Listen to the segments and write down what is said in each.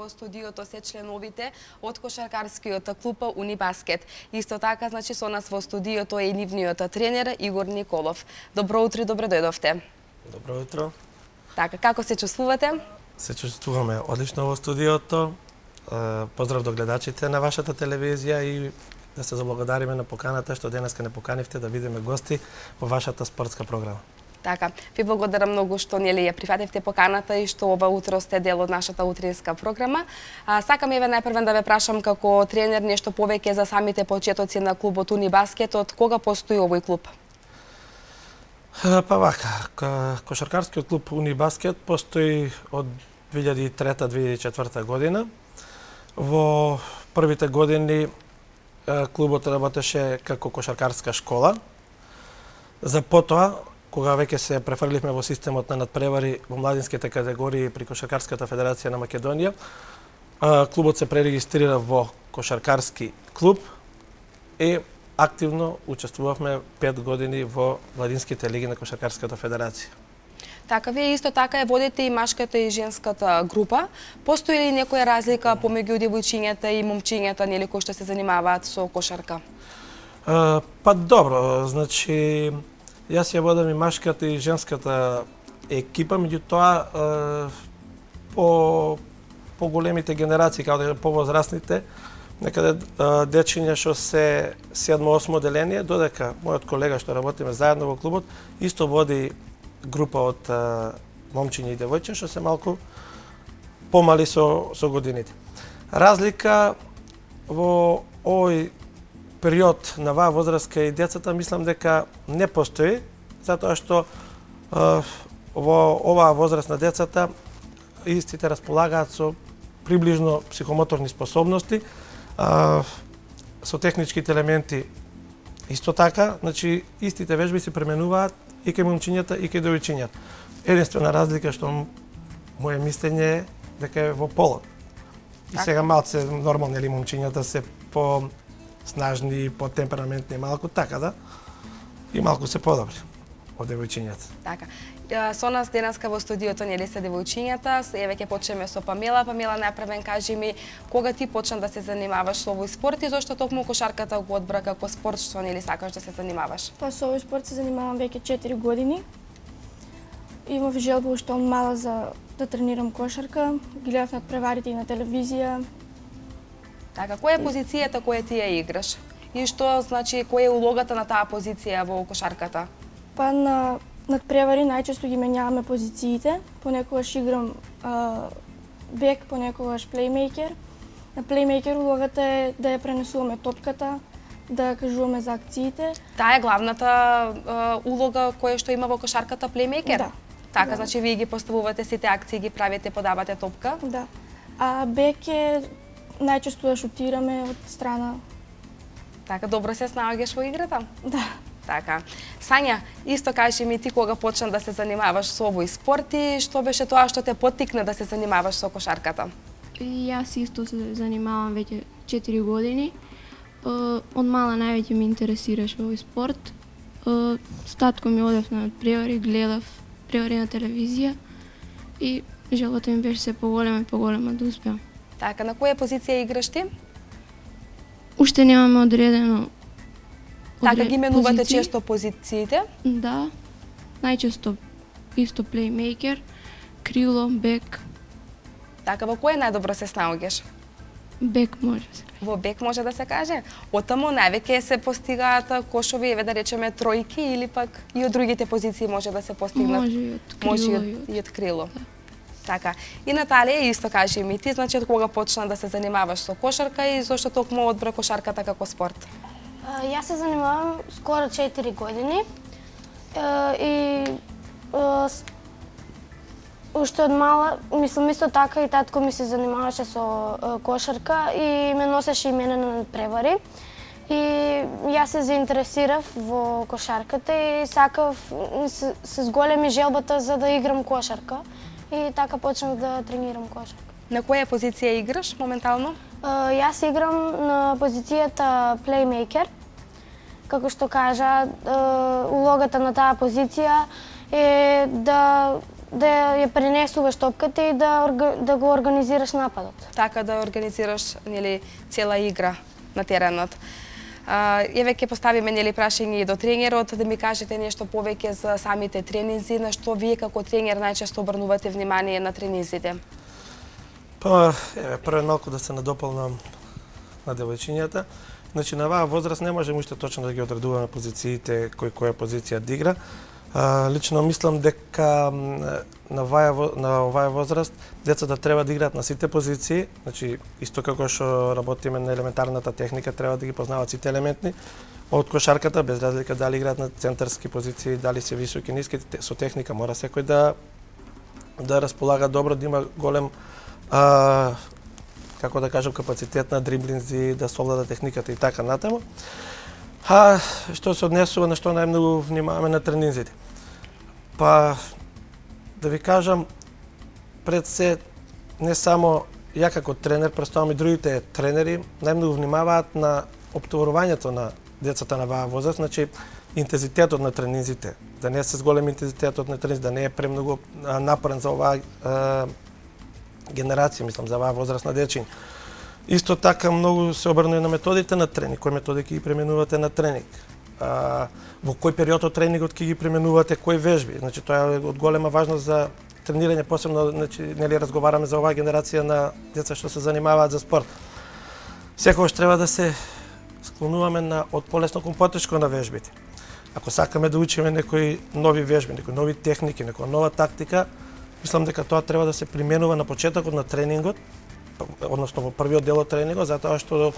во студиото се членовите од кошаркарскиот клуб Унибаскет. Исто така, значи, со нас во студиото е и нивниот тренер Игор Николов. Добро утро и добре дојдовте. Добро утро. Така, како се чувствувате? Се чувствуваме одлично во студиото. Поздрав до гледачите на вашата телевизија и да се заблагодариме на поканата што денеска не поканивте да видиме гости во вашата спортска програма. Така, ви благодарам многу што нели ја прифативте поканата и што ова утро сте дел од нашата утринска програма. Сакам еве најпрвен да ве прашам како тренер нешто повеќе за самите почетоци на клубот Унибаскет. Од кога постои овој клуб? Па вака, кошаркарскиот клуб Унибаскет постои од 2003-2004 година. Во првите години клубот работеше како кошаркарска школа. За потоа, кога веќе се префрливме во системот на надпревари во младинските категории при Кошаркарската федерација на Македонија, клубот се пререгистрира во кошаркарски клуб и активно учествувавме 5 години во младинските лиги на Кошаркарската федерација. Така, вие исто така ја водите и машката и женската група. Постои ли некоја разлика помеѓу девојчињата и момчињата, нели, кои што се занимаваат со кошарка? Па добро, значи јас ја водам и машката и женската екипа, меѓутоа по големите генерации, како да повозрастните, некаде дечиња што се 7-8 деление, додека мојот колега што работиме заедно во клубот, исто води група од момчиња и девојчиња што се малку помали со годините. Разлика во овој период на оваа возраст кај децата мислам дека не постои, затоа што во оваа возраст на децата истите располагаат со приближно психомоторни способности, со техничките елементи исто така, значи истите вежби се пременуваат и кај момчињата и кај девојчињата. Единствена разлика што моје мислење е дека е во полот. И сега малце нормално нели момчињата се по снажни, по темпераментни малку така да и малку се подобри од девојчињата. Така. Со нас денеска во студиото нели се девојчињата. Еве ќе почнеме со Памела. Памела, најпрвен кажи ми кога ти почна да се занимаваш со овој спорт и зошто токму кошарката го одбра како спорт што нели сакаш да се занимаваш? Па со овој спорт се занимавам веќе 4 години. Имав желба уште од мала за да тренирам кошарка. Гледав надпреварите и на телевизија. Така, која е позицијата која ти ја играш? И што значи која е улогата на таа позиција во кошарката? Па на надпревари најчесто ги менјаваме позициите. Понекогаш играм бек, понекогаш плеймејкер. На плеймејкер улогата е да ја пренесуваме топката, да кажуваме за акциите. Таа е главната улога која што има во кошарката плеймејкер? Да. Така, да. значи вие ги поставувате сите акции, ги правите, подавате топка? Да. А бек е најчесто да шутираме од страна. Така, добро се снаоѓаш во играта? Да. Така. Сања, исто кажи ми ти кога почна да се занимаваш со овој спорт и што беше тоа што те поттикна да се занимаваш со кошарката? Јас исто се занимавам веќе 4 години. Од мала највеќе ме интересираше овој спорт. С татко ми одев на превари, гледав превари на телевизија и желбата ми беше се поголема и поголема да успеам. Така, на која позиција играш ти? Уште немаме одредено Така, ги менувате позиции. често позициите? Да. Најчесто исто плеймејкер, крило, бек. Така, во кој најдобро се снаоѓаш? Бек може да се каже. Во бек може да се каже. Оттаму највеќе се постигаат кошови, еве да речеме тројки или пак и од другите позиции може да се постигнат. Може и од крило. Може и од крило. Да. Така. И Наталија, исто кажи ми ти, значи од кога почна да се занимаваш со кошарка и зошто токму одбра кошарката како спорт? Јас се занимавам скоро 4 години и уште од мала, мислам исто така и татко ми се занимаваше со кошарка и ме носеше и мене на превари. И јас се заинтересирав во кошарката и сакав, се зголеми желбата за да играм кошарка и така почнав да тренирам кошарка. На која позиција играш моментално? Јас играм на позицијата плеймејкер. Како што кажа, улогата на таа позиција е да да ја пренесуваш топката и да го организираш нападот. Така да организираш цела игра на теренот. Еве ќе поставиме прашање и до тренерот, да ми кажете нешто повеќе за самите тренинзи, на што вие како тренер најчесто обрнувате внимание на тренинзите? Па, прво малку да се надополнам на девојчињата. Значи, на оваа возраст не можеме уште точно да ги одредуваме позициите, која позиција да игра. Лично мислам дека на оваа возраст децата треба да играат на сите позиции, значи исто како што работиме на елементарната техника, треба да ги познаваат сите елементи од кошарката, без разлика дали играат на центарски позиции, дали се високи, ниски, со техника мора секој да располага добро, да има голем како да кажам, капацитет на дриблинзи, да совлада техниката и така натаму. Што се однесува на што најмногу внимаваме на тренинзите? Па, да ви кажам, пред се, не само ја како тренер, представам и другите тренери, најмногу внимаваат на оптоварувањето на децата на оваа возраст, значи интензитетот на тренинзите, да не се зголем интензитетот на тренинзите, да не е премногу напорен за оваа генерација, мислам, за оваа возрастна дечиња. Исто така многу се обрнува на методите на тренинг, кои методи ќе ги применувате на тренинг. Во кој период од тренингот ќе ги применувате, кои вежби. Значи тоа е од голема важност за тренирање, посебно нели разговараме за оваа генерација на деца што се занимаваат за спорт. Секогаш треба да се склонуваме од полесно кон потешко на вежбите. Ако сакаме да учиме некои нови вежби, некои нови техники, некоја нова тактика, мислам дека тоа треба да се применува на почетокот на тренингот, односно во првиот дел од тренингот, затоа што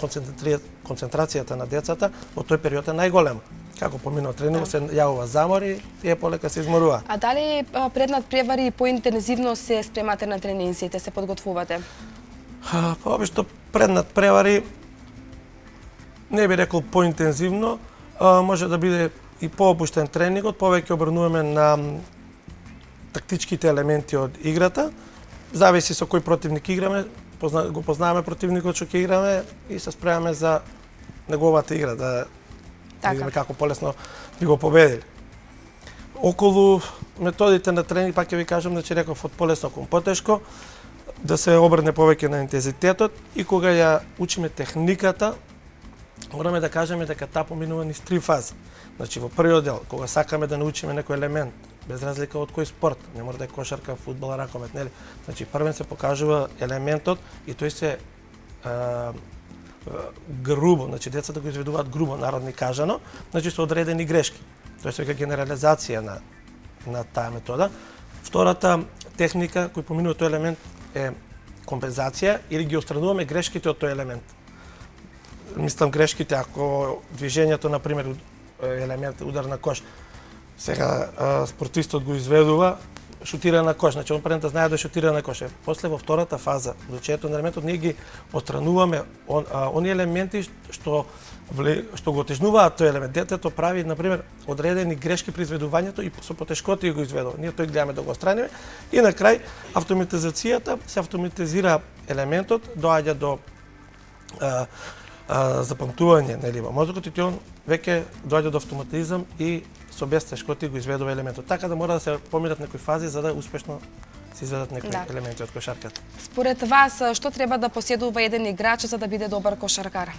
концентрацијата на децата во тој период е најголема. Како поминува тренингот, се јавува замори и полека се изморува. А дали пред надпревари поинтензивно се спремате на тренинзите, се подготвувате? Обично пред надпревари не би рекол поинтензивно, може да биде и поопуштен тренингот, повеќе обрнуваме на тактичките елементи од играта. Зависи со кој противник играме, го познаваме противникот што ќе играме и се спремаме за неговата игра, да видиме како полесно би го победили. Околу методите на тренинг, пак ќе ви кажам, значи реков од полесно кон потешко, да се обрне повеќе на интензитетот и кога ја учиме техниката, мораме да кажеме дека таа поминува низ 3 фази. Значи во првиот дел, кога сакаме да научиме некој елемент, без разлика од кој спорт, не мора да е кошарка, фудбал, ракомет, нели? Значи првен се покажува елементот и тој се грубо, значи децата го изведуваат грубо, народни кажано, значи со одредени грешки. Тоа е веќе генерализација на таа метода. Втората техника кој поминува тој елемент е компензација или ги отстрануваме грешките од тој елемент. Мислам грешките ако движењето на пример елемент удар на кош. Сега спортистот го изведува, шутира на кош, значи он пред да знае да шутира на кош. После во втората фаза, влечењето на елементот, ние ги отстрануваме они елементи што го отежнуваат тој елемент. Детето прави, например, одредени грешки при изведувањето и со потешкоти го изведува. Ние тој гледаме да го отстраниме и на крај автоматизацијата, се автоматизира елементот, доаѓа до запамтување, нели, во мозокот и он веќе доаѓа до автоматизам и со без тешкоти го изведува елементот. Така да мора да се поминат некои фази за да успешно се изведат некои елементи од кошарката. Според вас, што треба да поседува еден играч за да биде добар кошаркар?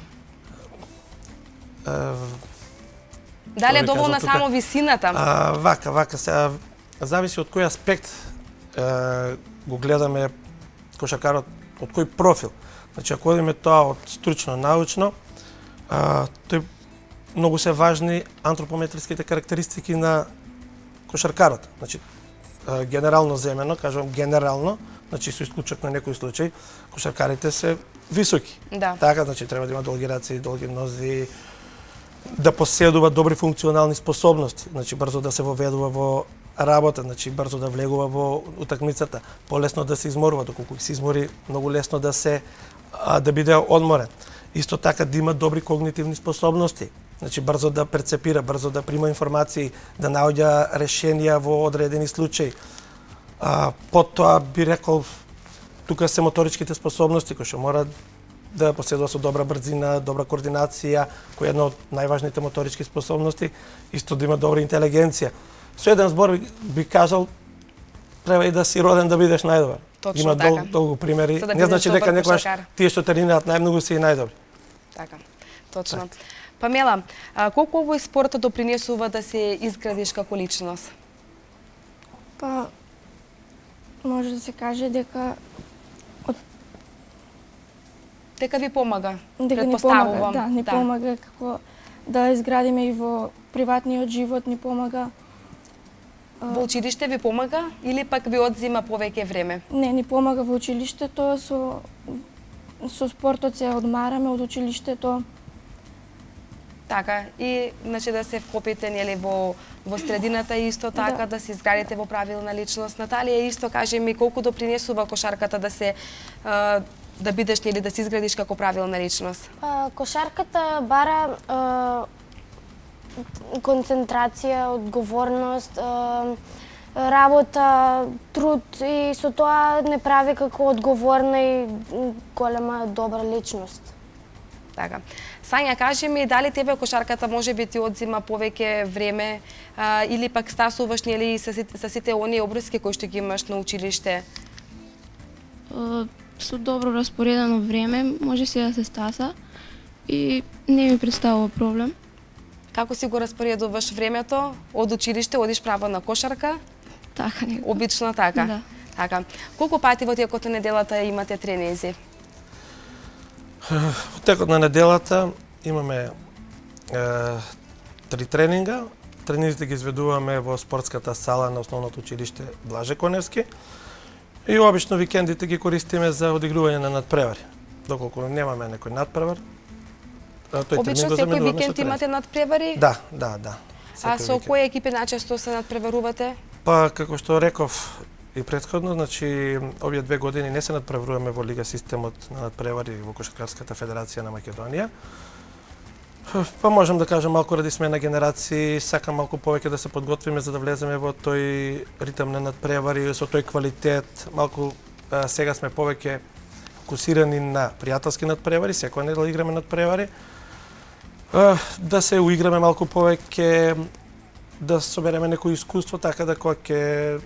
Дали е доволна само висината? Вака, сега зависи од кој аспект го гледаме кошаркарот, од кој профил. Значи, ако одиме тоа од стручно научно, тој многу се важни антропометриските карактеристики на кошаркарот. Значи, генерално земено, кажувам генерално, значи со исклучок на некој случај, кошаркарите се високи. Да. Така, значи треба да има долги раци, долги нози, да поседува добри функционални способности, значи брзо да се воведува во работа, значи брзо да влегува во утакмицата, полесно да се изморува, доколку се измори многу лесно да биде одморен. Исто така да има добри когнитивни способности, значи брзо да перцепира, брзо да прима информации, да наоѓа решенија во одредени случаи. Потоа би рекол тука се моторичките способности кои што мора да поседува со добра брзина, добра координација, која е една од најважните моторички способности, исто да има добра интелигенција. Со еден збор би кажал треба и да си роден да бидеш најдобар. Точно Има така. долго примери. За да Не бидеш значи дека добар некогаш кошаркар. тие што тренираат најмногу се и најдобри. Така, точно. Памела, колку овој спорт допринесува да се изградиш како личност? Па, може да се каже дека Дека ви помага, ни предпоставувам. помага, да, ни помага како да изградиме и во приватниот живот, ни помага. Во училиште ви помага или пак ви одзима повеќе време? Не, ни помага во училиштето, со спортот се одмараме од училиштето. Така, и значи да се вкопите нели во средината исто така, да се изградите во правилна личност. Наталија, исто кажи ми колку допринесува кошарката да се да бидеш нели да се изградиш како правилна личност? Кошарката бара концентрација, одговорност, работа, труд и со тоа не прави како одговорна и голема добра личност. Така. Сања, кажи ми дали тебе кошарката може би ти одзима повеќе време или пак стасуваш нели со сите оние обврски кои што ги имаш на училиште? Со добро распоредено време може се да се стаса и не ми представува проблем. Како си го распоредуваш времето? Од училиште одиш право на кошарка? Така некако. Обично така? Да. Така. Колку пати во текот на неделата имате тренинзи? Во текот на неделата имаме 3 тренинга. Тренинзите ги изведуваме во спортската сала на основното училиште Блаже Коневски. И обично викендите ги користиме за одигрување на надпревари. Доколку немаме некој надпревар, обично секој викенд имате надпревари? Да. А со кои екипи најчесто се надпреварувате? Па, како што реков и претходно, значи, овие 2 години не се надпреваруваме во Лига системот на надпревари во Кошаркарската федерација на Македонија. Па можам да кажам малку ради смена генерации, сакам малку повеќе да се подготвиме за да влеземе во тој ритм на надпревари, со тој квалитет. Малку сега сме повеќе фокусирани на пријателски надпревари, секоја недела играме надпревари. Да се уиграме малку повеќе, да собереме некој искуство, така да кога ќе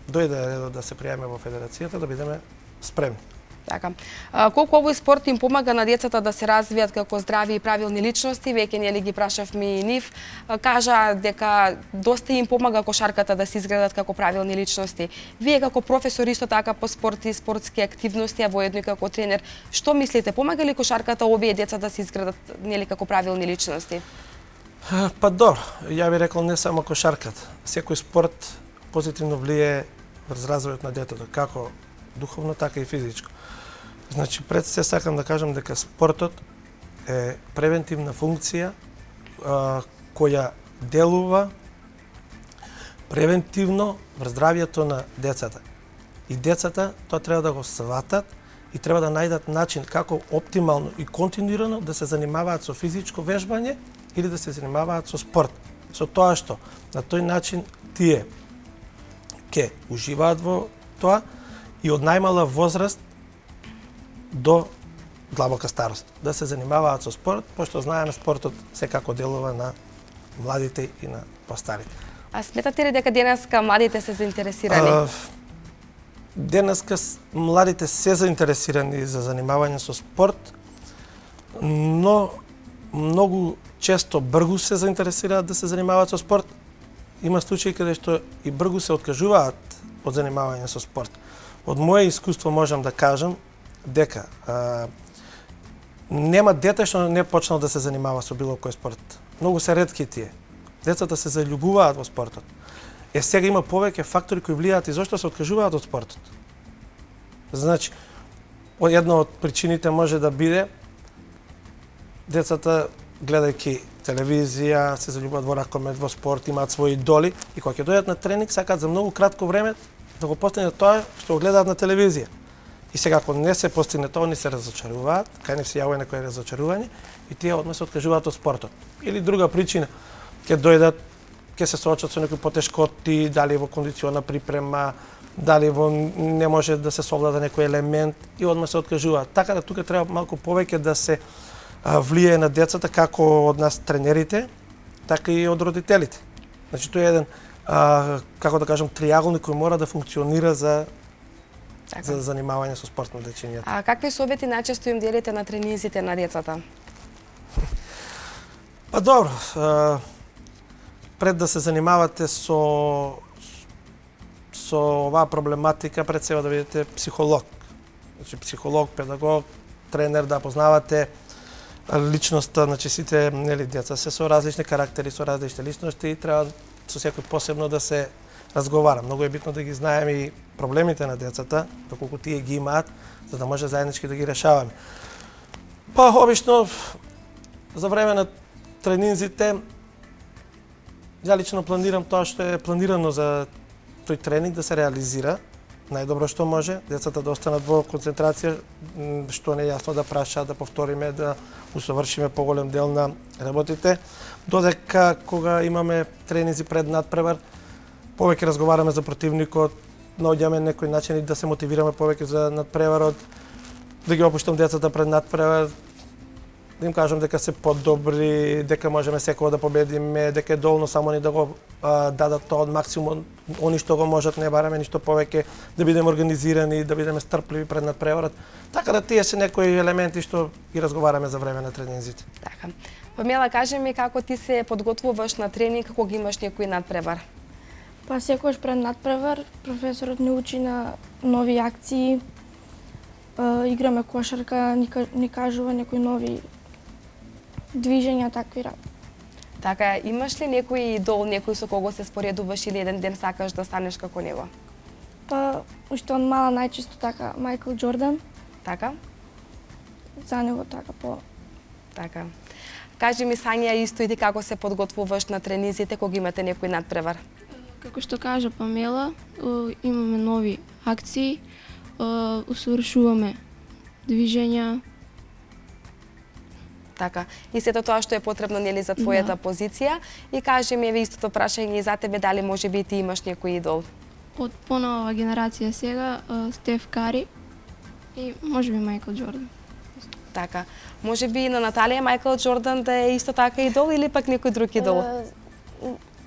дојде редот да се пријавиме во федерацијата, да бидеме спремни. Така. Колку овој спорт им помага на децата да се развијат како здрави и правилни личности, веќе нели ги прашавме и нив, кажа дека доста им помага кошарката да се изградат како правилни личности. Вие како професор исто така по спорт и спортски активности, а воедно и како тренер, што мислите, помага ли кошарката овие деца да се изградат нели како правилни личности? Па добро, ја би рекол не само кошарката. Секој спорт позитивно влие врз развојот на детето, како духовно, така и физичко. Значи, пред се сакам да кажам дека спортот е превентивна функција која делува превентивно врз здравјето на децата. И децата тоа треба да го сватат и треба да најдат начин како оптимално и континуирано да се занимаваат со физичко вежбање или да се занимаваат со спорт. Со тоа што на тој начин тие ќе уживаат во тоа и од најмала возраст до длабока старост да се занимаваат со спорт, пошто знаеме спортот секако делува на младите и на постарите. А сметате ли дека денеска младите се заинтересирани? Денеска младите се заинтересирани за занимавање со спорт, но многу често бргу се заинтересираат да се занимаваат со спорт. Има случаи каде што и бргу се откажуваат од занимавање со спорт. Од моје искуство можам да кажам дека нема дете што не почнал да се занимава со било кој спорт. Многу се ретки тие. Децата се заљубуваат во спортот. Сега има повеќе фактори кои влијаат и зошто се откажуваат од спортот. Значи, една од причините може да биде децата гледајќи телевизија, се заљубуваат во ракомет, во спорт, имаат своји идоли и кога ќе дојдат на тренинг сакаат за многу кратко време да го постигнат тоа што го гледаат на телевизија. И сега ако не се постигне тоа, они се разочаруваат, кај нив се јавува некое разочарување и тие одма се откажуваат од спортот. Или друга причина, ќе дојдат, ќе се соочат со некои потешкоти, дали во кондициона припрема, дали во не може да се совлада некој елемент и одма се откажуваат. Така да тука треба малку повеќе да се влијае на децата како од нас тренерите, така и од родителите. Значи тоа е еден како да кажам, триаголник кој мора да функционира за Така. занимавање со спорт на дечињата. А какви совети најчесто им делите на тренинзите на децата? Па добро, пред да се занимавате со оваа проблематика, пред себе да бидете психолог. Значи психолог, педагог, тренер, да познавате личноста, значи сите деца се со различни карактери, со различни личности и треба со секој посебно да се разговара. Многу е битно да ги знаеме и проблемите на децата, доколку тие ги имаат, за да може заеднички да ги решаваме. Па обично за време на тренинзите ја лично планирам тоа што е планирано за тој тренинг да се реализира најдобро што може, децата да останат во концентрација, што не е јасно да прашаат, да повториме, да усовршиме поголем дел на работите, додека кога имаме тренинзи пред надпревар, повеќе разговараме за противникот, наоѓаме некои начини да се мотивираме повеќе за надпреварот, да ги опуштам децата пред надпревар, да им кажам дека се подобри, дека можеме секој да победиме, дека е доволно само ни да го дадат тоа од максимум, они што го можат, не бараме ништо повеќе, да бидеме организирани, да бидеме стрпливи пред надпреварот. Така да тие се некои елементи што ги разговараме за време на тренинзите. Така. Памела, кажи ми како ти се подготвуваш на тренинг кога имаш некој надпревар? Па секогаш пред надпревар професорот ни учи на нови акции, играме кошарка, ни кажува некои нови движења, такви работи. Така, имаш ли некој идол, некој со кого се споредуваш или еден ден сакаш да станеш како него? Па, уште од мала најчесто така Майкл Џордан, Така? за него така по... Така. Кажи ми, Сања, исто и ти како се подготвуваш на тренизите кога имате некој надпревар? Како што кажа Памела, имаме нови акции, усовршуваме движења. Така. И сето тоа што е потребно нели за твојата позиција. И кажи ми, еве истото прашање и за тебе, дали можеби ти имаш некој идол? Од понова генерација сега, Стеф Кари и можеби Майкл Џордан. Така. Можеби и на Наталија Майкл Џордан да е исто така идол или пак некој друг идол?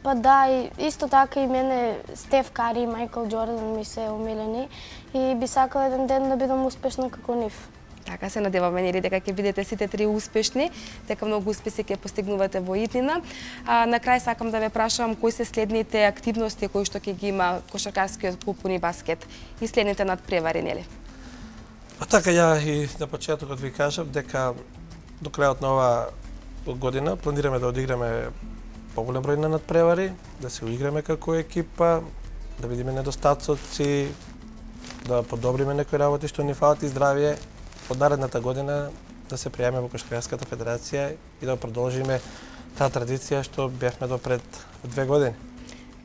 Па да, исто така и мене Стеф Кари и Майкл Џордан ми се омилени и би сакала еден ден да бидам успешна како нив. Така, се надеваме нели дека ќе бидете сите три успешни, дека многу успеси ќе постигнувате во иднина. На крај сакам да ве прашам кои се следните активности кои што ќе ги има кошаркарскиот клуб Унибаскет и следните надпревари, нели? Па така, ја и на почетокот ви кажав дека до крајот на оваа година планираме да одиграме поголем број на надпревари, да се уиграме како екипа, да видиме недостатоци, да подобриме некои работи што ни фалат и здравје. Од наредната година да се пријаме во Кошаркарската федерација и да продолжиме таа традиција што бевме до пред 2 години.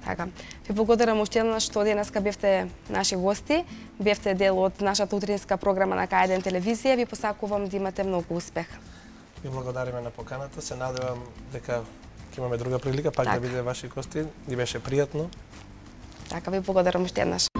Така. Ви благодарам уште еднаш што денеска бевте наши гости, бевте дел од нашата утринска програма на К1 телевизија. Ви посакувам да имате многу успех. Ви благодариме на поканата. Се надевам дека ќе имаме друга прилика пак да биде ваши гости. Ни беше пријатно. Така, ви благодарам уште еднаш.